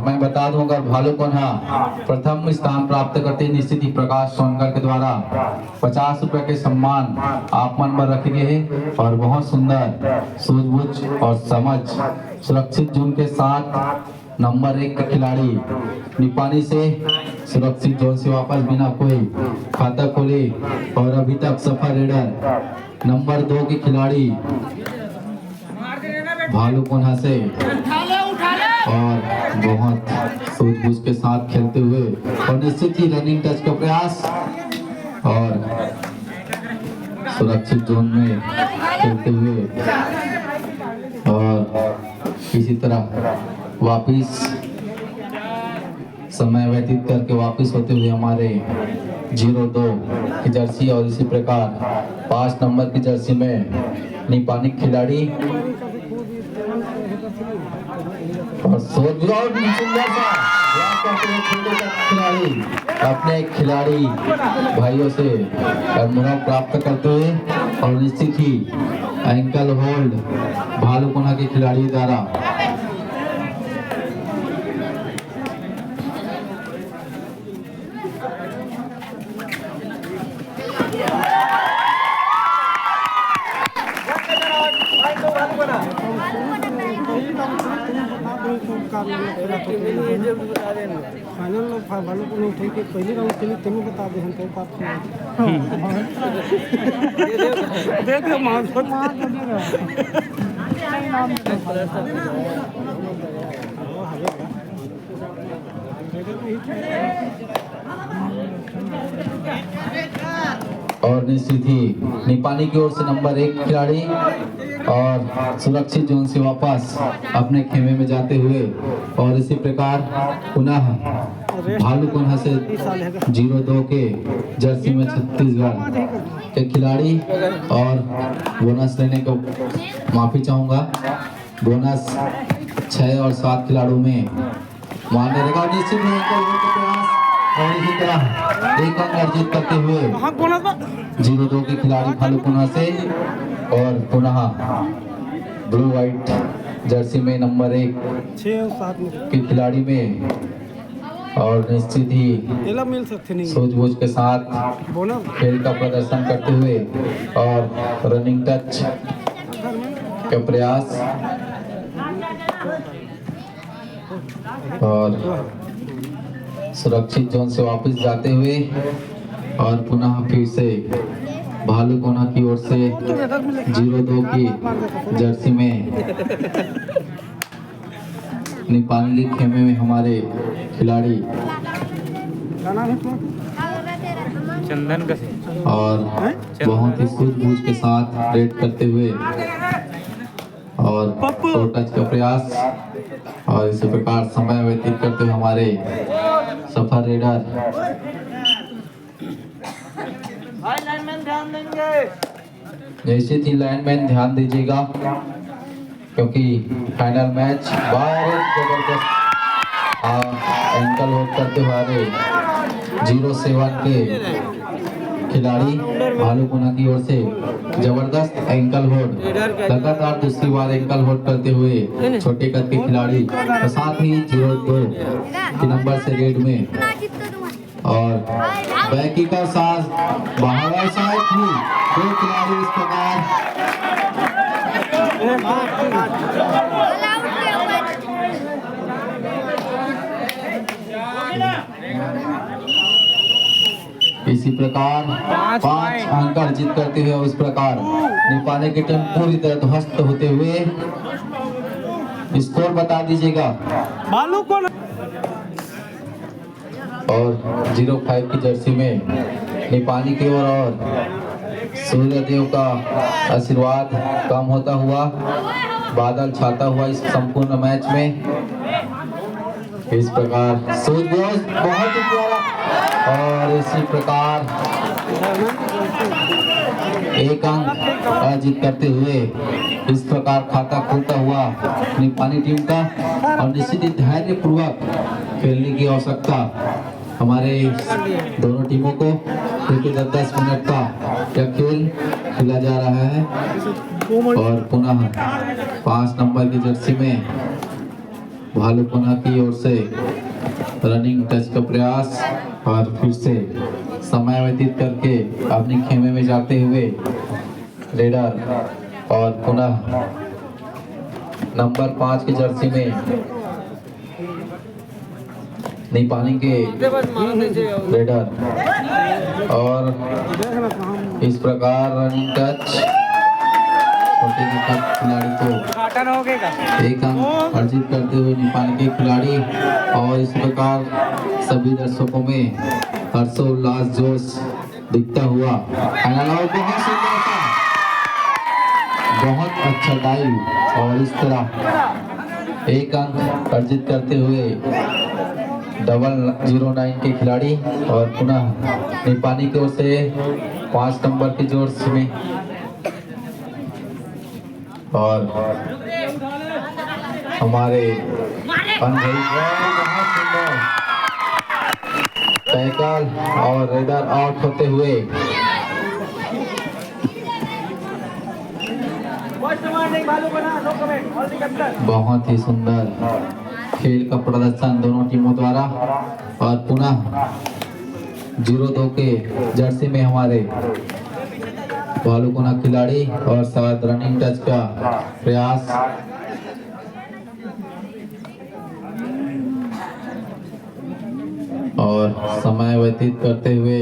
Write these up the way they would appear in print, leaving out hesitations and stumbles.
मैं बता दूं, अगर भालूकोन्हा प्रथम स्थान प्राप्त करते निश्चित ही प्रकाश सोनकर के द्वारा 50 रुपए के सम्मान आप मन में रखे गए हैं और बहुत सुंदर सूझबूझ और समझ सुरक्षित जोन के साथ नंबर 1 का खिलाड़ी निपानी से सुरक्षित जोन से वापस बिना कोई खाता खोले और अभी तक सफल रेडर नंबर 2 के खिलाड़ी भालूकोन्हा से और बहुत सूझबूझ के साथ खेलते हुए और निश्चित ही रनिंग टच का प्रयास और सुरक्षित जोन में खेलते हुए और इसी तरह वापिस समय व्यतीत करके वापिस होते हुए हमारे 02 की जर्सी और इसी प्रकार 5 नंबर की जर्सी में निपानी खिलाड़ी और सुंदर सा खिलाड़ी अपने खिलाड़ी भाइयों से मुनाफा प्राप्त करते हुए और निश्चित ही एंकल होल्ड भालूकोन्हा के खिलाड़ी द्वारा फाइनल भालू को नहीं उठे कि पहले राउंड के लिए तुम्हें बता दे हम तो बात दे दे मान और निश्चित ही निपानी की ओर से नंबर 1 खिलाड़ी और सुरक्षित जोन से वापस अपने खेमे में जाते हुए और इसी प्रकार पुनः भालूकोन्हा से 02 के जर्सी में छत्तीसगढ़ के खिलाड़ी और बोनस लेने को माफी चाहूंगा। बोनस 6 और 7 खिलाड़ियों में मारने रहेगा और निश्चित और इसी तरह एक अंक अर्जित करते हुए 02 के खिलाड़ी भालूकोन्हा से और पुनः ब्लू व्हाइट जर्सी में नंबर 1 के खिलाड़ी में और निश्चित ही सूझबूझ के साथ खेल का प्रदर्शन करते हुए और रनिंग टच का प्रयास और सुरक्षित जोन से वापस जाते हुए और पुनः फिर से भालूकोन्हा की ओर से 02 की जर्सी में निपानी खेमे में हमारे खिलाड़ी चंदन का और बहुत ही सूझबूझ के साथ रेड करते हुए और टच का प्रयास और इसी प्रकार समय व्यतीत करते हुए हमारे सफल रेडर निश्चित ही लाइनमैन ध्यान दीजिएगा क्योंकि फाइनल मैच बहुत जबरदस्त एंकल होल्ड करते हुए 07 के खिलाड़ी भालूकोन्हा की ओर से जबरदस्त एंकल होल्ड लगातार दूसरी बार एंकल होल्ड करते हुए छोटे कद के खिलाड़ी और साथ ही 02 के नंबर से रेड में और बैकी का साथ बाहर साइड भी 2 खिलाड़ी इस प्रकार इसी प्रकार 5 अंक अर्जित करते हुए उस प्रकार निपानी की टीम पूरी तरह ध्वस्त होते हुए स्कोर बता दीजिएगा। और 05 की जर्सी में निपानी की ओर और सूर्यदेव का आशीर्वाद कम होता हुआ बादल छाता हुआ इस संपूर्ण मैच में इस प्रकार सूर्यदेव बहुत ही प्यारा और इसी प्रकार 1 अंक अर्जित करते हुए इस प्रकार खाता खोलता हुआ निपानी टीम का और निश्चित ही धैर्य पूर्वक खेलने की आवश्यकता हमारे दोनों टीमों को क्योंकि 10 मिनट का यह खेल खेला जा रहा है और पुनः 5 नंबर की जर्सी में भालूपना की ओर से रनिंग टच का प्रयास और फिर से समय व्यतीत करके अपनी खेमे में जाते हुए रेडर और पुनः नंबर 5 की जर्सी में नेपाली के रेडर और इस प्रकार रनिंग टच छोटे खिलाड़ी को एक अंक अर्जित करते हुए नेपाल के खिलाड़ी और इस प्रकार सभी दर्शकों में हर्षोल्लास जोश दिखता हुआ फाइनल आउट। बहुत सुंदर था, बहुत अच्छा डाइव और इस तरह एक अंक अर्जित करते हुए 009 के खिलाड़ी और पुनः नेपाली की ओर से 5 नंबर की जोर में और हमारे टैकल और रेडर आउट होते हुए बहुत ही सुंदर खेल का प्रदर्शन दोनों टीमों द्वारा और पुनः 0-2 के जर्सी में हमारे भालूपना खिलाड़ी और साथ रनिंग टच का प्रयास और समय व्यतीत करते हुए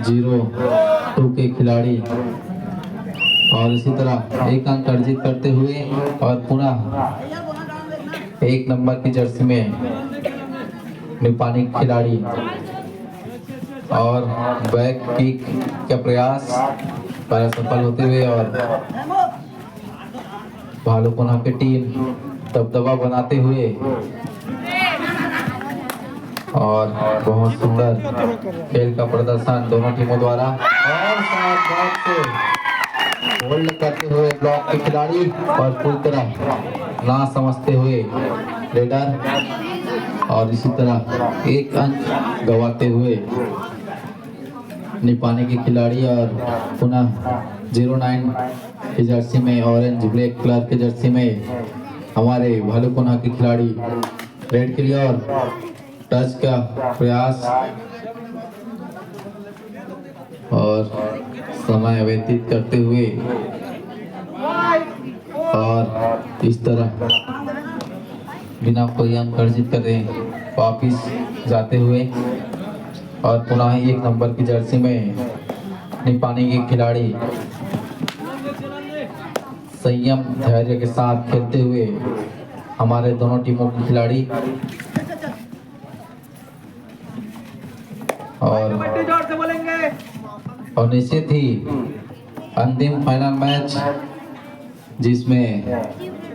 0-2 के खिलाड़ी और इसी तरह एक अंक अर्जित करते हुए और पुनः 1 नंबर की जर्सी में नेपाली खिलाड़ी और बैक किक का प्रयास पर सफल होते हुए और भालूपना की टीम दबदबा बनाते हुए और बहुत सुंदर खेल का प्रदर्शन दोनों टीमों द्वारा और साथ बैक से होल्ड करते हुए ब्लॉक के खिलाड़ी और पूरी तरह ना समझते हुए रेडर और इसी तरह 1 अंक गवाते हुए नेपाली के खिलाड़ी और पुनः 09 की जर्सी में ऑरेंज ब्लैक कलर के जर्सी में हमारे भालूपना के खिलाड़ी रेड के लिए और टच का प्रयास और समय व्यतीत करते हुए और इस तरह बिना कोई अंक अर्जित करे वापिस जाते हुए और पुनः 1 नंबर की जर्सी में नेपाली के खिलाड़ी संयम धैर्य के साथ खेलते हुए हमारे दोनों टीमों के खिलाड़ी और निश्चित ही अंतिम फाइनल मैच जिसमें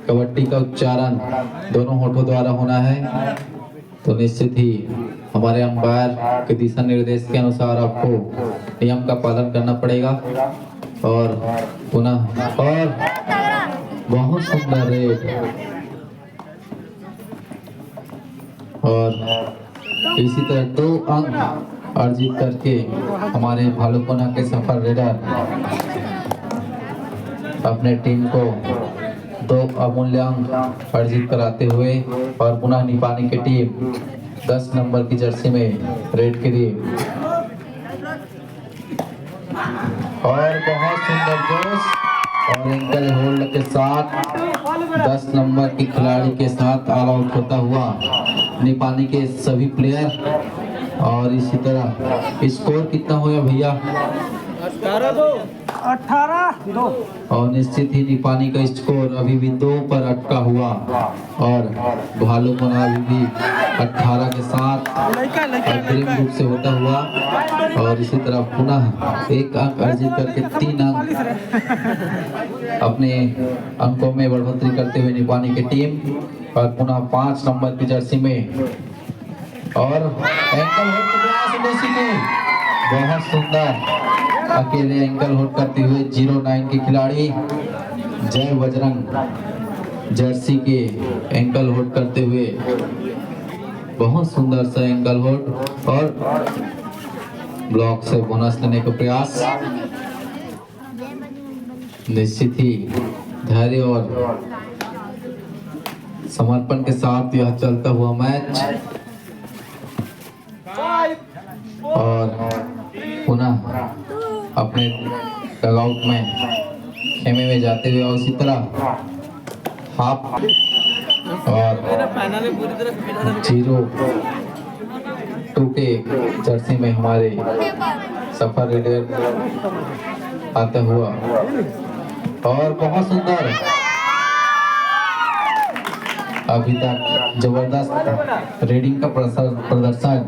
कबड्डी का उच्चारण दोनों होठों द्वारा होना है, तो निश्चित ही हमारे अंपायर के दिशा निर्देश के अनुसार आपको नियम का पालन करना पड़ेगा। और पुनः और बहुत सुंदर रेड और इसी तरह 2 अंक अर्जित करके हमारे भालूपना के सफल रेडर अपने टीम को 2 अमूल्य अंक अर्जित कराते हुए और पुनः नेपाली की टीम 10 नंबर की जर्सी में रेड के लिए और बहुत सुंदर जोश और एंकल होल्ड के साथ 10 नंबर की खिलाड़ी के साथ ऑल आउट होता हुआ नेपाली के सभी प्लेयर। और इसी तरह स्कोर कितना हुआ भैया? 18-2 और निश्चित ही नेपाली का स्कोर अभी भी 2 पर अटका हुआ और भालूपना अभी भी 18 के साथ अग्रिम रूप से होता हुआ और इसी तरह पुनः 1 अंक अर्जित करके 3 अंक अपने अंकों में बढ़ोतरी करते हुए नेपाली की टीम और पुनः 5 नंबर की जर्सी में और एंकल होल्ड का प्रयास बहुत सुंदर अकेले एंकल होल्ड करते हुए 09 के खिलाड़ी जय बजरंग जर्सी के एंकल होल्ड करते हुए बहुत सुंदर सा एंकल होल्ड और ब्लॉक से बोनस लेने का प्रयास। निश्चित ही धैर्य और समर्पण के साथ यह चलता हुआ मैच और पुनः अपने डगआउट में खेमे में जाते हुए और इसी तरह हाफ और 0-2 के जर्सी में हमारे सफर रेडर आता हुआ और बहुत सुंदर अभी तक जबरदस्त रेडिंग का प्रदर्शन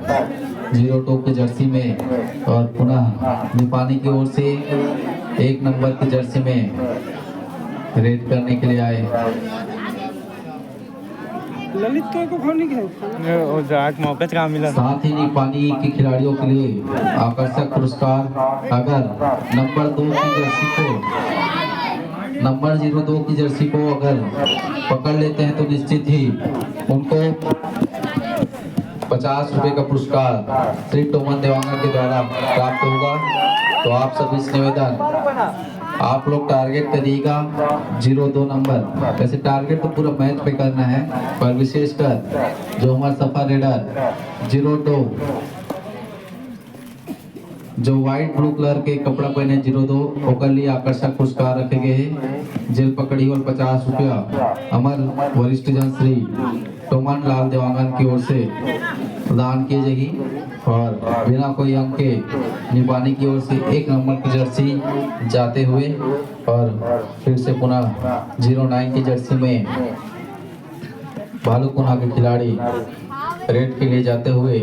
0-2 के जर्सी में और पुनः निपानी की ओर से 1 नंबर की जर्सी में रेड करने के लिए आए। ललित तो को खाने के वो जाट मौके से काम मिला। साथ ही निपानी के खिलाड़ियों के लिए आकर्षक पुरस्कार अगर नंबर 2 की जर्सी को नंबर 02 की जर्सी को अगर पकड़ लेते हैं तो निश्चित ही उनको 50 रुपए का पुरस्कार श्री टोमन देवांगन के द्वारा प्राप्त होगा। तो आप सभी से निवेदन, आप लोग टारगेट करिएगा 02 नंबर। वैसे टारगेट तो पूरा मैच पे करना है, पर विशेषकर जो हमारा सफर रेडर 02 जो व्हाइट ब्लू कलर के कपड़ा पहने 02 ओकर लिए आकर्षक पुरस्कार रखे गए हैं। जेल पकड़ी और 50 रुपया अमर वरिष्ठ जन श्री टोमन लाल देवांगन की ओर से प्रदान किए जाएगी और बिना कोई अंक के निपानी की ओर से 1 नंबर की जर्सी जाते हुए और फिर से पुनः 09 की जर्सी में भालूकुना के खिलाड़ी रेड के लिए जाते हुए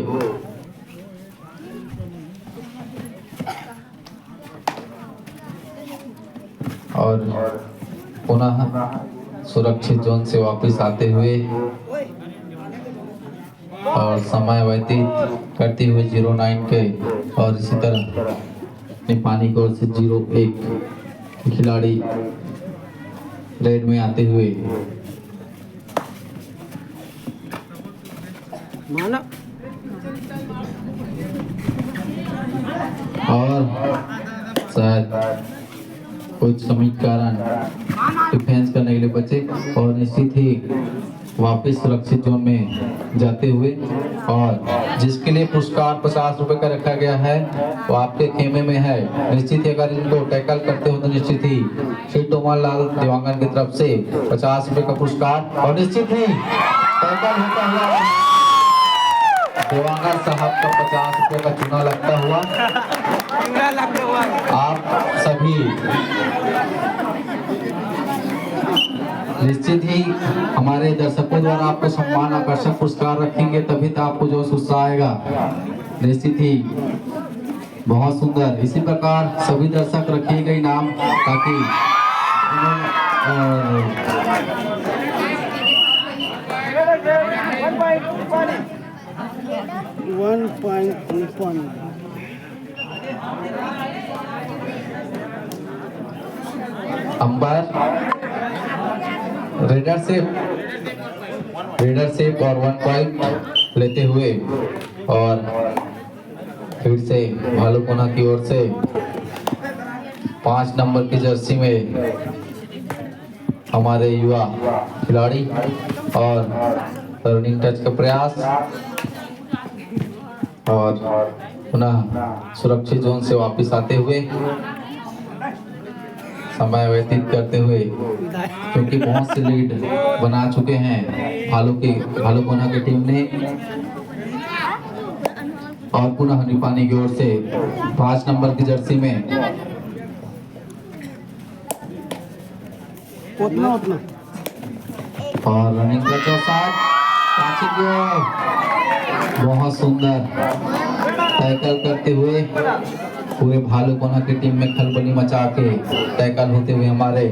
और पुनः सुरक्षित जोन से वापस आते हुए और समय व्यतीत करते हुए 09 के और इसी तरह निपानी की ओर से 01 खिलाड़ी रेड में आते हुए माना और शायद कुछ समय कारण डिफेंस करने के लिए बचे और निश्चित ही वापस सुरक्षित जोन में जाते हुए और जिसके लिए पुरस्कार 50 रुपए का रखा गया है वो आपके खेमे में है। निश्चित ही अगर इनको टैकल करते हो तो निश्चित ही श्री टोमन लाल देवांगन की तरफ से 50 रुपए का पुरस्कार और निश्चित ही टैकल होता हुआ देवांगन साहब का 50 रुपए का चुना लगता हुआ आप सभी निश्चित ही हमारे दर्शकों द्वारा आपको सम्मान आकर्षक पुरस्कार रखेंगे तभी तो आपको जो उत्साह आएगा। निश्चित ही बहुत सुंदर इसी प्रकार सभी दर्शक रखिएगा इनाम ताकि 1.1 अंबर रेडर सेप और 1 पॉइंट लेते हुए और फिर से भालूकुना की ओर से 5 नंबर की जर्सी में हमारे युवा खिलाड़ी और रनिंग टच का प्रयास और पुनः सुरक्षित जोन से वापस आते हुए समय व्यतीत करते हुए क्योंकि बहुत से लीड बना चुके हैं भालूकुना की टीम ने और पुनः निपानी की ओर से 5 नंबर की जर्सी में उतना और रनिंग का चौसाठ कांची की ओर बहुत सुंदर टैकल करते हुए पूरे भालूकुना की टीम में खलबली मचा के टैकल होते हुए हमारे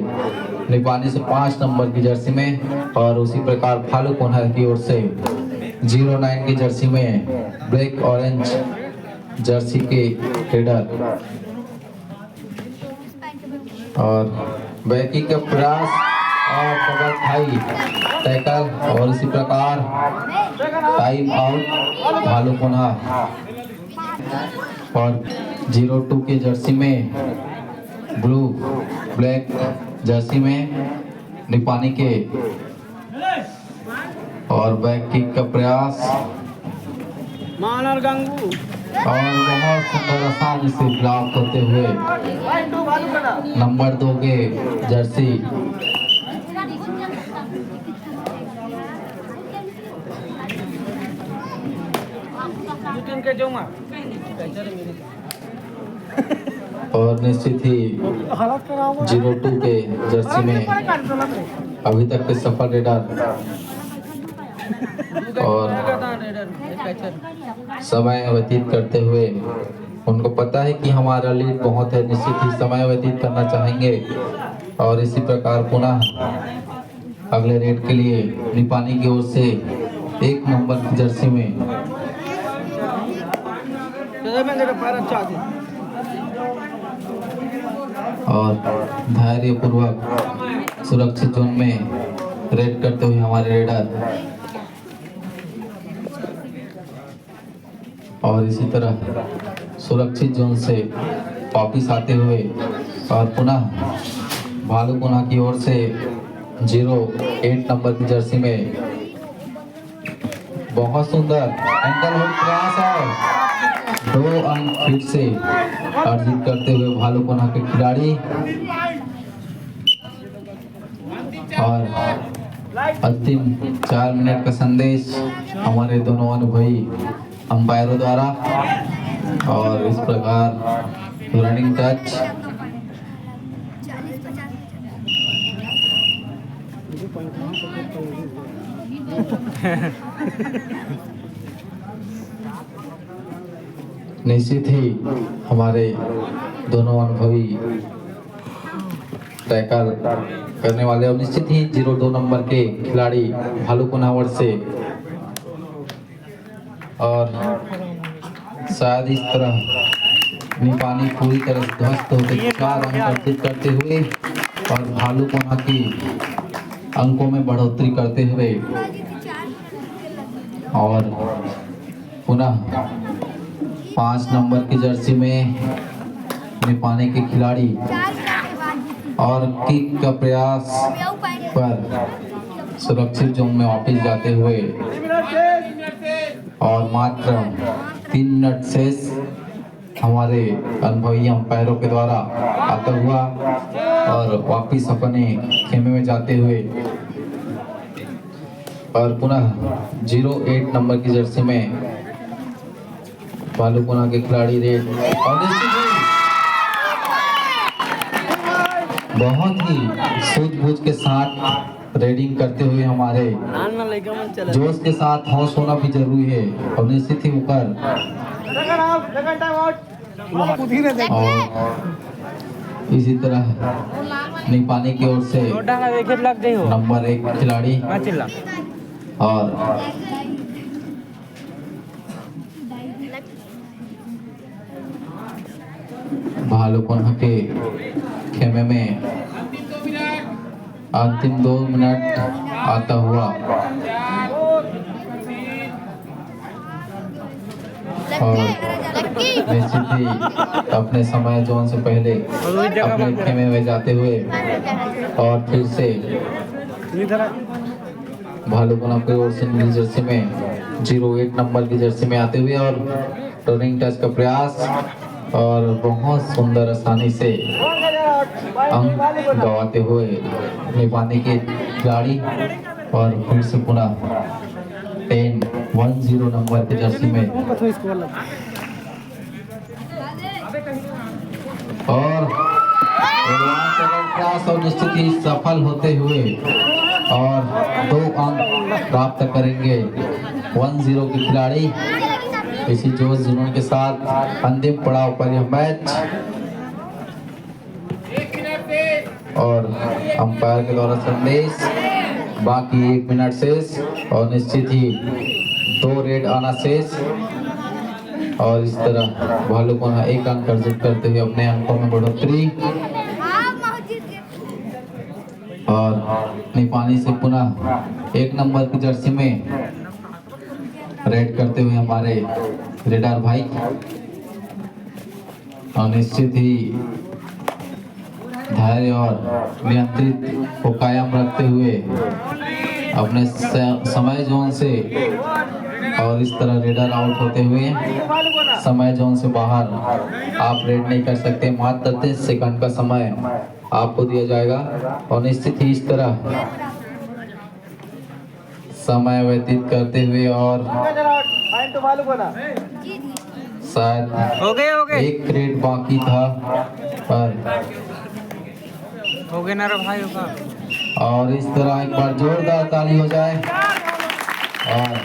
निपानी से 5 नंबर की जर्सी में और उसी प्रकार भालूकुना की ओर से 09 की जर्सी में ब्लैक ऑरेंज जर्सी के रेडर और बैकिंग का प्रयास और पकड़ खाई टैकल और इसी प्रकार टाइम आउट भालूकुना और 02 के जर्सी में ब्लू ब्लैक जर्सी में निपानी के और बैक किक का प्रयास मानर गंगू और बहुत सुंदर आसानी से प्राप्त होते हुए नंबर 2 के जर्सी के जाऊंगा और निश्चित ही हालत खराब 02 के जर्सी में अभी तक के सफल रेडर और समय व्यतीत करते हुए उनको पता है कि हमारा लीड बहुत है, निश्चित ही समय व्यतीत करना चाहेंगे और इसी प्रकार पुनः अगले रेड के लिए निपानी की ओर से 1 नंबर की जर्सी में और धैर्यपूर्वक सुरक्षित जोन में रेड करते हुए हमारे रेडर और इसी तरह सुरक्षित जोन से वापिस आते हुए और पुनः भालू पुनः की ओर से 08 नंबर की जर्सी में बहुत सुंदर एंगल होल्ड प्रयास और 2 अंक फिर से अर्जित करते हुए भालू पुनः के खिलाड़ी और अंतिम 4 मिनट का संदेश हमारे दोनों अनुभवी अंपायरों द्वारा और इस प्रकार रनिंग टच निश्चित ही हमारे दोनों अनुभवी टैकल करने वाले और निश्चित ही 02 नंबर के खिलाड़ी भालू पुनावर से और शायद इस तरह निपानी पूरी तरह से ध्वस्त होकर 4 अंक अर्जित करते हुए और भालू पुनः की अंकों में बढ़ोतरी करते हुए और पुनः 5 नंबर की जर्सी में निपानी के खिलाड़ी और किक का प्रयास पर सुरक्षित जोन में वापस जाते हुए और मात्र 3 मिनट शेष हमारे अनुभवी अंपायरों के द्वारा आता हुआ और वापिस अपने खेमे में जाते हुए और पुनः 08 नंबर की जर्सी में भालू पुनः के खिलाड़ी रेड और बहुत ही सूझबूझ के साथ रेडिंग करते हुए हमारे जोश के साथ होश होना भी जरूरी है और निश्चित ही ऊपर और इसी तरह निपानी की ओर से नंबर 1 खिलाड़ी और भालू पुनः के खेमे में अंतिम 2 मिनट आता हुआ और निश्चित ही अपने समय जोन से पहले अपने खेमे में जाते हुए और फिर से भालू पुनः की ओर से नीली जर्सी में 08 नंबर की जर्सी में आते हुए और टर्निंग टच का प्रयास और बहुत सुंदर आसानी से अंक गवाते हुए निपानी के खिलाड़ी और फिर से पुनः 10 नंबर की जर्सी में और प्रयास और निश्चित ही सफल होते हुए और 2 अंक प्राप्त करेंगे 10 के खिलाड़ी। इसी जोश जुनून के साथ अंतिम पड़ाव पर यह मैच और अंपायर के द्वारा संदेश बाकी 1 मिनट शेष और निश्चित ही 2 रेड आना शेष और इस तरह भालू पुनः 1 अंक अर्जित करते हुए अपने अंकों में बढ़ोतरी और निपानी से पुनः 1 नंबर की जर्सी में रेड करते हुए हमारे रेडर भाई और निश्चित ही धैर्य और नियंत्रित को कायम रखते हुए अपने समय जोन से और इस तरह रेडर आउट होते हुए समय जोन से बाहर आप रेड नहीं कर सकते। मात्र 30 सेकंड का समय आपको दिया जाएगा और निश्चित ही इस तरह समय व्यतीत करते हुए और शायद एक क्रेट बाकी था पर हो गए ना रे भाई होगा। और इस तरह एक बार जोरदार ताली हो जाए और